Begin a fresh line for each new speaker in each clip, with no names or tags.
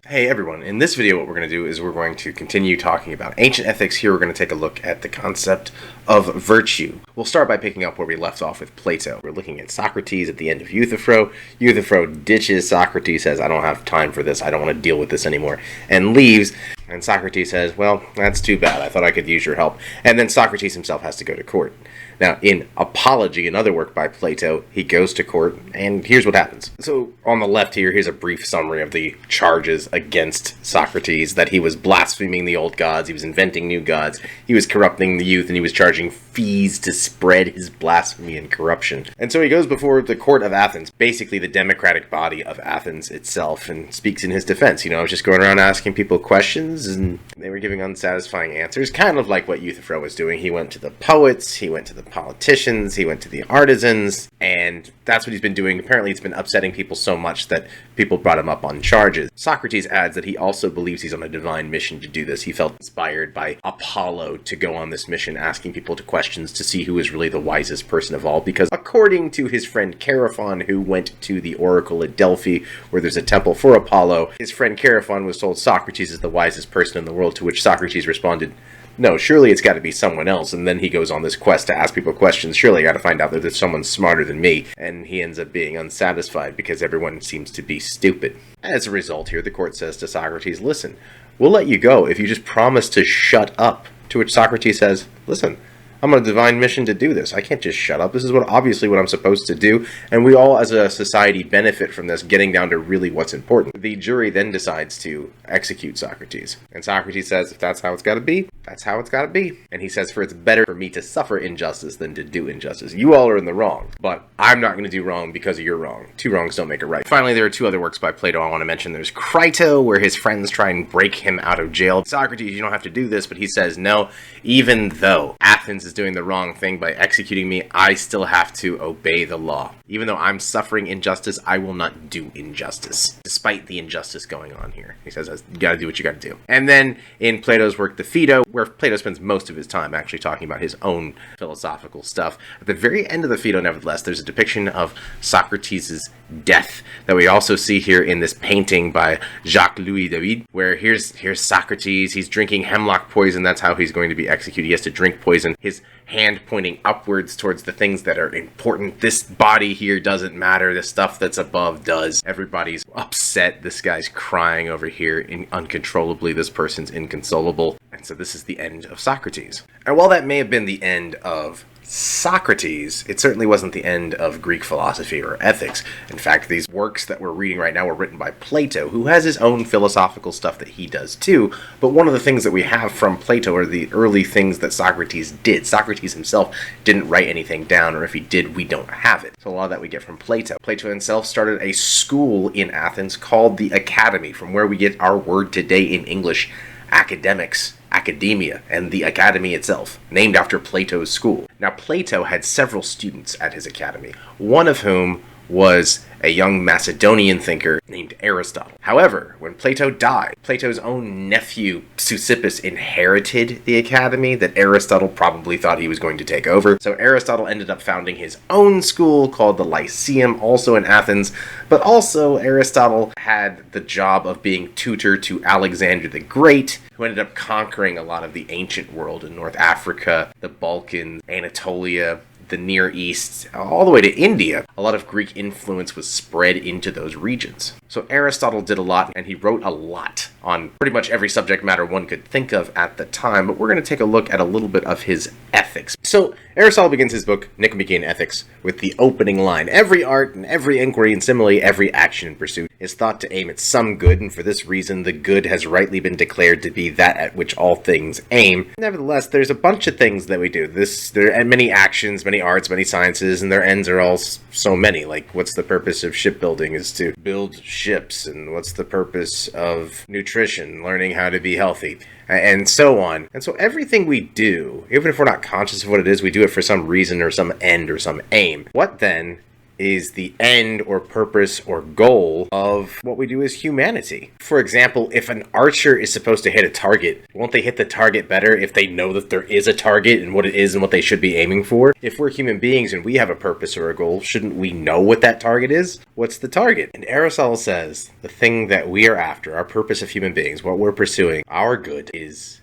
Hey everyone, in this video what we're going to do is we're going to continue talking about ancient ethics. Here we're going to take a look at the concept of virtue. We'll start by picking up where we left off with Plato. We're looking at Socrates at the end of Euthyphro. Euthyphro ditches Socrates, says, I don't have time for this, I don't want to deal with this anymore, and leaves. And Socrates says, well, that's too bad, I thought I could use your help. And then Socrates himself has to go to court. Now, in Apology, another work by Plato, he goes to court, and here's what happens. So, on the left here, here's a brief summary of the charges against Socrates, that he was blaspheming the old gods, he was inventing new gods, he was corrupting the youth, and he was charging fees to spread his blasphemy and corruption. And so he goes before the court of Athens, basically the democratic body of Athens itself, and speaks in his defense. You know, I was just going around asking people questions, and they were giving unsatisfying answers, kind of like what Euthyphro was doing. He went to the poets, he went to the politicians, he went to the artisans, and that's what he's been doing. Apparently it's been upsetting people so much that people brought him up on charges. Socrates adds that he also believes he's on a divine mission to do this. He felt inspired by Apollo to go on this mission, asking people to questions to see who is really the wisest person of all, because according to his friend Chaerephon, who went to the oracle at Delphi, where there's a temple for Apollo, his friend Chaerephon was told Socrates is the wisest person in the world, to which Socrates responded, no, surely it's got to be someone else. And then he goes on this quest to ask people questions. Surely I got to find out that there's someone smarter than me. And he ends up being unsatisfied because everyone seems to be stupid. As a result here, the court says to Socrates, listen, we'll let you go if you just promise to shut up. To which Socrates says, listen, I'm on a divine mission to do this. I can't just shut up. This is obviously what I'm supposed to do, and we all as a society benefit from this, getting down to really what's important. The jury then decides to execute Socrates, and Socrates says, if that's how it's got to be, that's how it's got to be. And he says, for it's better for me to suffer injustice than to do injustice. You all are in the wrong, but I'm not going to do wrong because of your wrong. Two wrongs don't make a right. Finally, there are two other works by Plato I want to mention. There's Crito, where his friends try and break him out of jail. Socrates, you don't have to do this, but he says, no, even though Athens is doing the wrong thing by executing me, I still have to obey the law. Even though I'm suffering injustice, I will not do injustice, despite the injustice going on here. He says, you gotta do what you gotta do. And then in Plato's work, the Phaedo, where Plato spends most of his time actually talking about his own philosophical stuff, at the very end of the Phaedo, nevertheless, there's a depiction of Socrates' death that we also see here in this painting by Jacques-Louis David, where here's Socrates, he's drinking hemlock poison, that's how he's going to be executed. He has to drink poison, his hand pointing upwards towards the things that are important. This body here doesn't matter, the stuff that's above does. Everybody's upset, this guy's crying over here uncontrollably, this person's inconsolable. And so this is the end of Socrates. And while that may have been the end of Socrates, it certainly wasn't the end of Greek philosophy or ethics. In fact, these works that we're reading right now were written by Plato, who has his own philosophical stuff that he does too, but one of the things that we have from Plato are the early things that Socrates did. Socrates himself didn't write anything down, or if he did, we don't have it. So a lot of that we get from Plato. Plato himself started a school in Athens called the Academy, from where we get our word today in English, academics, academia, and the academy itself, named after Plato's school. Now, Plato had several students at his academy, one of whom was a young Macedonian thinker named Aristotle. However, when Plato died, Plato's own nephew Chrysippus inherited the academy that Aristotle probably thought he was going to take over. So Aristotle ended up founding his own school called the Lyceum, also in Athens, but also Aristotle had the job of being tutor to Alexander the Great, who ended up conquering a lot of the ancient world in North Africa, the Balkans, Anatolia, the Near East, all the way to India. A lot of Greek influence was spread into those regions. So Aristotle did a lot, and he wrote a lot on pretty much every subject matter one could think of at the time, but we're going to take a look at a little bit of his ethics. So Aristotle begins his book, Nicomachean Ethics, with the opening line, every art and every inquiry and similarly every action and pursuit is thought to aim at some good, and for this reason the good has rightly been declared to be that at which all things aim. Nevertheless, there's a bunch of things that we do. There are many actions, many arts, many sciences, and their ends are all so many. Like, what's the purpose of shipbuilding is to build ships, and what's the purpose of nutrition, learning how to be healthy, and so on. And so everything we do, even if we're not conscious of what it is, we do it for some reason or some end or some aim. What then is the end or purpose or goal of what we do as humanity. For example, if an archer is supposed to hit a target, won't they hit the target better if they know that there is a target and what it is and what they should be aiming for? If we're human beings and we have a purpose or a goal, shouldn't we know what that target is? What's the target? And Aristotle says the thing that we are after, our purpose of human beings, what we're pursuing, our good, is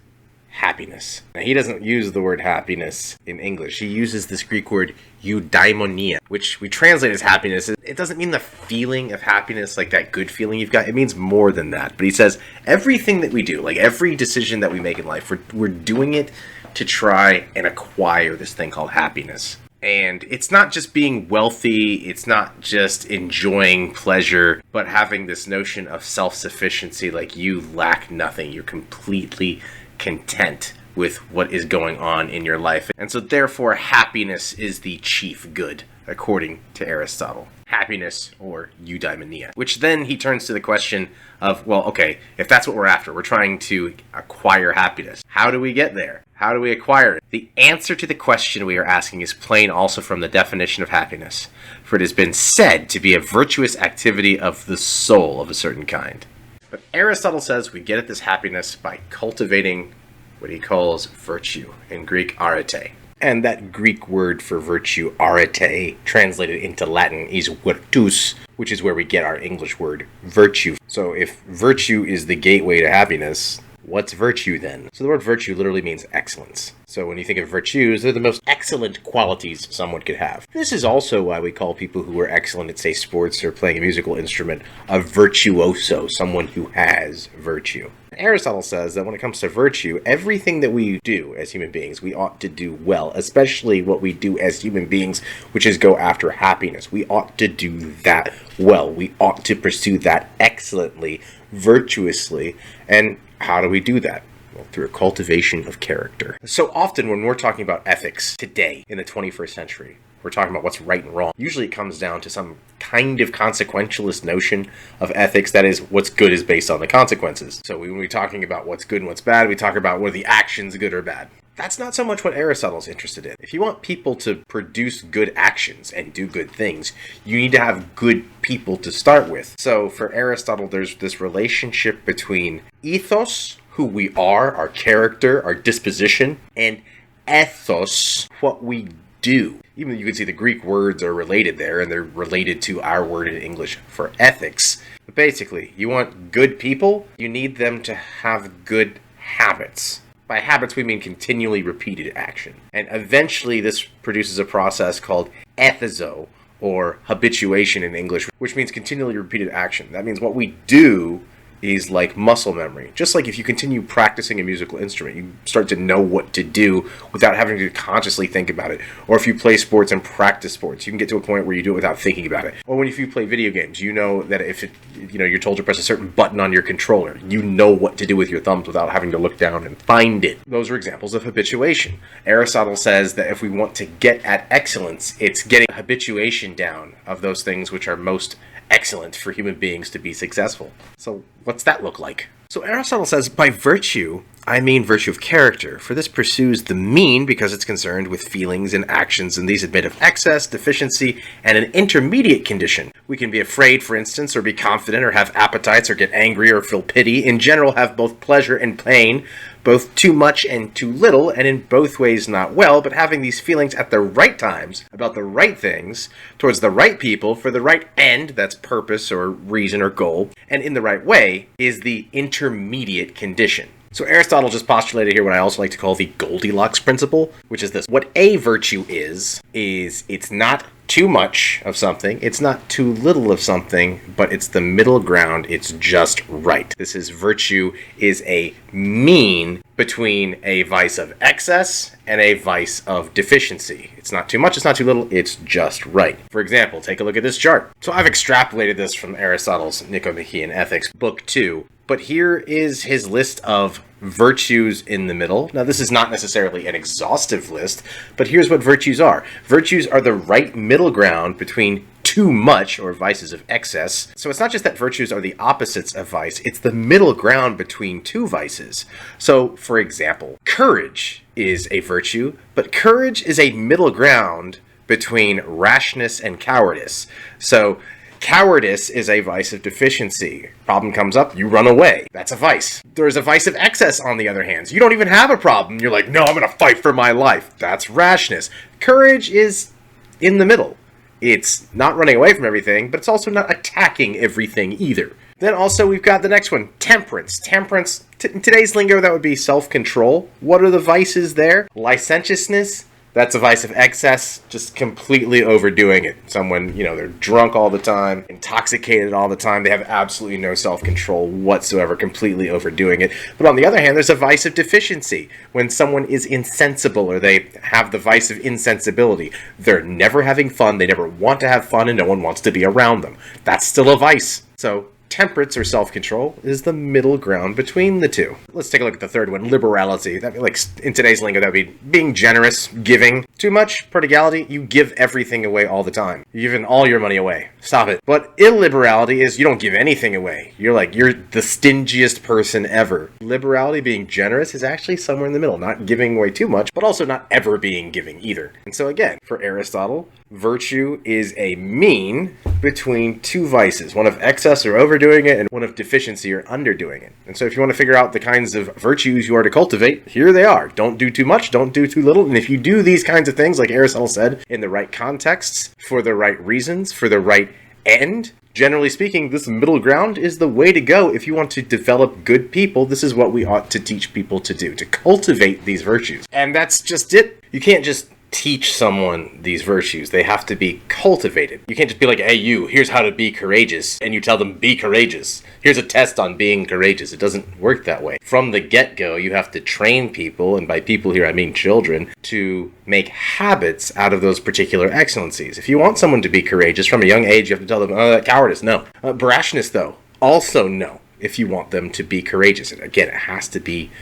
happiness. Now, he doesn't use the word happiness in English. He uses this Greek word eudaimonia, which we translate as happiness. It doesn't mean the feeling of happiness, like that good feeling you've got. It means more than that. But he says everything that we do, like every decision that we make in life, we're doing it to try and acquire this thing called happiness. And it's not just being wealthy, it's not just enjoying pleasure, but having this notion of self-sufficiency, like you lack nothing, you're completely content with what is going on in your life. And so therefore happiness is the chief good, according to Aristotle. Happiness, or eudaimonia. Which then he turns to the question of, well, okay, if that's what we're after, we're trying to acquire happiness. How do we get there? How do we acquire it? The answer to the question we are asking is plain also from the definition of happiness, for it has been said to be a virtuous activity of the soul of a certain kind. But Aristotle says we get at this happiness by cultivating what he calls virtue, in Greek arete. And that Greek word for virtue, arete, translated into Latin, is virtus, which is where we get our English word virtue. So if virtue is the gateway to happiness, what's virtue then? So the word virtue literally means excellence. So when you think of virtues, they're the most excellent qualities someone could have. This is also why we call people who are excellent at, say, sports or playing a musical instrument a virtuoso, someone who has virtue. Aristotle says that when it comes to virtue, everything that we do as human beings, we ought to do well, especially what we do as human beings, which is go after happiness. We ought to do that well. We ought to pursue that excellently, virtuously. And how do we do that? Well, through a cultivation of character. So often when we're talking about ethics today in the 21st century, we're talking about what's right and wrong. Usually it comes down to some kind of consequentialist notion of ethics. That is, what's good is based on the consequences. So when we're talking about what's good and what's bad, we talk about whether the action's good or bad. That's not so much what Aristotle's interested in. If you want people to produce good actions and do good things, you need to have good people to start with. So for Aristotle, there's this relationship between ethos, who we are, our character, our disposition, and ethos, what we do. Even though you can see the Greek words are related there, and they're related to our word in English for ethics. But basically, you want good people, you need them to have good habits. By habits, we mean continually repeated action. And eventually, this produces a process called ethizo, or habituation in English, which means continually repeated action. That means what we do is like muscle memory. Just like if you continue practicing a musical instrument, you start to know what to do without having to consciously think about it. Or if you play sports and practice sports, you can get to a point where you do it without thinking about it. Or if you play video games, you know that if you're told to press a certain button on your controller, you know what to do with your thumbs without having to look down and find it. Those are examples of habituation. Aristotle says that if we want to get at excellence, it's getting habituation down of those things which are most excellent for human beings to be successful. So what's that look like? So Aristotle says, by virtue, I mean virtue of character, for this pursues the mean because it's concerned with feelings and actions, and these admit of excess, deficiency, and an intermediate condition. We can be afraid, for instance, or be confident, or have appetites, or get angry, or feel pity. In general, have both pleasure and pain, both too much and too little, and in both ways not well, but having these feelings at the right times, about the right things, towards the right people, for the right end, that's purpose or reason or goal, and in the right way, is the intermediate condition. So Aristotle just postulated here what I also like to call the Goldilocks Principle, which is this. What a virtue is it's not too much of something, it's not too little of something, but it's the middle ground, it's just right. This is virtue is a mean between a vice of excess and a vice of deficiency. It's not too much, it's not too little, it's just right. For example, take a look at this chart. So I've extrapolated this from Aristotle's Nicomachean Ethics, Book 2, but here is his list of virtues in the middle. Now, this is not necessarily an exhaustive list, but here's what virtues are. Virtues are the right middle ground between too much, or vices of excess. So it's not just that virtues are the opposites of vice, it's the middle ground between two vices. So, for example, courage is a virtue, but courage is a middle ground between rashness and cowardice. So cowardice is a vice of deficiency. Problem comes up, you run away. That's a vice. There's a vice of excess, on the other hand. You don't even have a problem. You're like, no, I'm going to fight for my life. That's rashness. Courage is in the middle. It's not running away from everything, but it's also not attacking everything either. Then also we've got the next one, temperance. Temperance, in today's lingo, that would be self-control. What are the vices there? Licentiousness. That's a vice of excess, just completely overdoing it. Someone, they're drunk all the time, intoxicated all the time. They have absolutely no self-control whatsoever, completely overdoing it. But on the other hand, there's a vice of deficiency. When someone is insensible or they have the vice of insensibility, they're never having fun, they never want to have fun, and no one wants to be around them. That's still a vice. So temperance or self-control is the middle ground between the two. Let's take a look at the third one, liberality. That, like in today's lingo, that would be being generous, giving. Too much prodigality, you give everything away all the time. You're giving all your money away. Stop it. But illiberality is you don't give anything away. You're the stingiest person ever. Liberality, being generous, is actually somewhere in the middle. Not giving away too much, but also not ever being giving either. And so again, for Aristotle, virtue is a mean between two vices, one of excess or overdoing it, and one of deficiency or underdoing it. And so if you want to figure out the kinds of virtues you are to cultivate, here they are. Don't do too much, don't do too little, and if you do these kinds of things, like Aristotle said, in the right contexts, for the right reasons, for the right end, generally speaking, this middle ground is the way to go if you want to develop good people. This is what we ought to teach people to do, to cultivate these virtues. And that's just it. You can't just teach someone these virtues. They have to be cultivated. You can't just be like, hey, here's how to be courageous, and you tell them, be courageous. Here's a test on being courageous. It doesn't work that way. From the get-go, you have to train people, and by people here I mean children, to make habits out of those particular excellencies. If you want someone to be courageous from a young age, you have to tell them, cowardice, no. Brashness, though, also no, if you want them to be courageous. And again, it has to be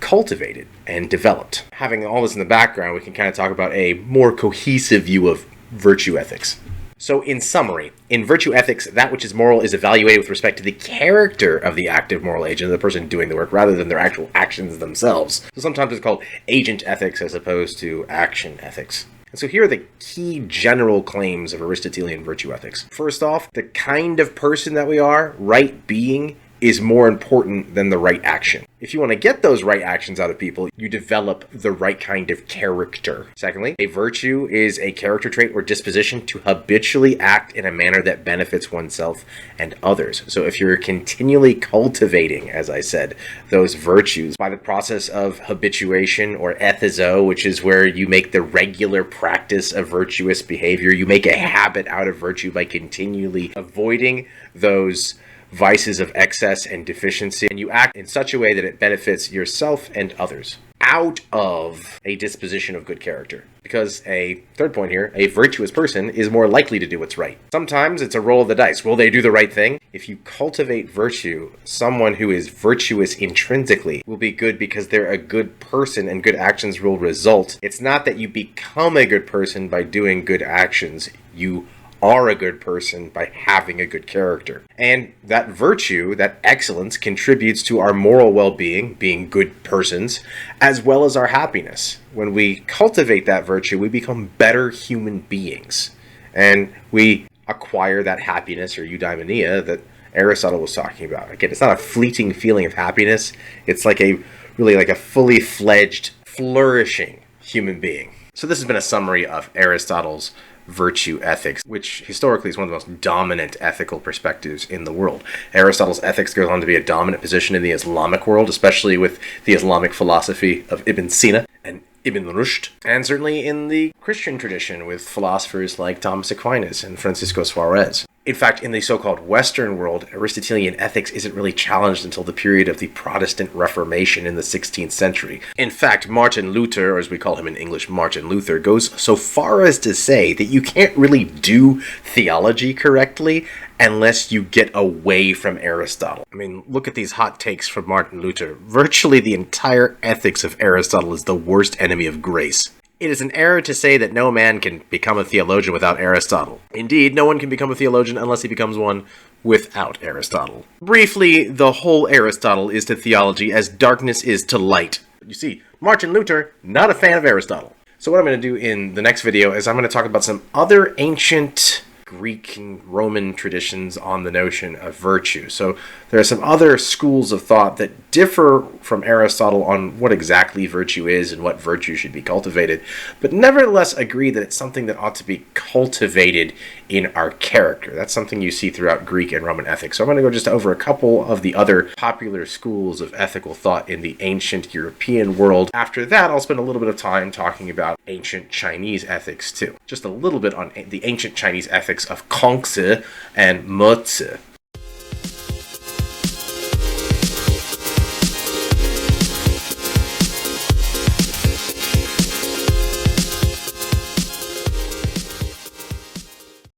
cultivated and developed. Having all this in the background, we can kind of talk about a more cohesive view of virtue ethics. So in summary, in virtue ethics, that which is moral is evaluated with respect to the character of the active moral agent, the person doing the work, rather than their actual actions themselves. So sometimes it's called agent ethics as opposed to action ethics. And so here are the key general claims of Aristotelian virtue ethics. First off, the kind of person that we are, right being, is more important than the right action. If you want to get those right actions out of people, you develop the right kind of character. Secondly, a virtue is a character trait or disposition to habitually act in a manner that benefits oneself and others. So if you're continually cultivating, as I said, those virtues by the process of habituation or ethizo, which is where you make the regular practice of virtuous behavior, you make a habit out of virtue by continually avoiding those vices of excess and deficiency, and you act in such a way that it benefits yourself and others out of a disposition of good character. Because a third point here, a virtuous person is more likely to do what's right. Sometimes it's a roll of the dice. Will they do the right thing? If you cultivate virtue, someone who is virtuous intrinsically will be good because they're a good person and good actions will result. It's not that you become a good person by doing good actions. You are a good person by having a good character. And that virtue, that excellence, contributes to our moral well-being, being good persons, as well as our happiness. When we cultivate that virtue, we become better human beings. And we acquire that happiness, or eudaimonia, that Aristotle was talking about. Again, it's not a fleeting feeling of happiness. It's really like a fully fledged, flourishing human being. So this has been a summary of Aristotle's virtue ethics, which historically is one of the most dominant ethical perspectives in the world. Aristotle's ethics goes on to be a dominant position in the Islamic world, especially with the Islamic philosophy of Ibn Sina and Ibn Rushd, and certainly in the Christian tradition with philosophers like Thomas Aquinas and Francisco Suarez. In fact, in the so-called Western world, Aristotelian ethics isn't really challenged until the period of the Protestant Reformation in the 16th century. In fact, Martin Luther, or as we call him in English, Martin Luther, goes so far as to say that you can't really do theology correctly unless you get away from Aristotle. I mean, look at these hot takes from Martin Luther. Virtually the entire ethics of Aristotle is the worst enemy of grace. It is an error to say that no man can become a theologian without Aristotle. Indeed, no one can become a theologian unless he becomes one without Aristotle. Briefly, the whole Aristotle is to theology as darkness is to light. You see, Martin Luther, not a fan of Aristotle. So what I'm going to do in the next video is I'm going to talk about some other ancient Greek and Roman traditions on the notion of virtue. So there are some other schools of thought that differ from Aristotle on what exactly virtue is and what virtue should be cultivated, but nevertheless agree that it's something that ought to be cultivated in our character. That's something you see throughout Greek and Roman ethics. So I'm going to go just over a couple of the other popular schools of ethical thought in the ancient European world. After that, I'll spend a little bit of time talking about ancient Chinese ethics too. Just a little bit on the ancient Chinese ethics of Kongzi and Mozi.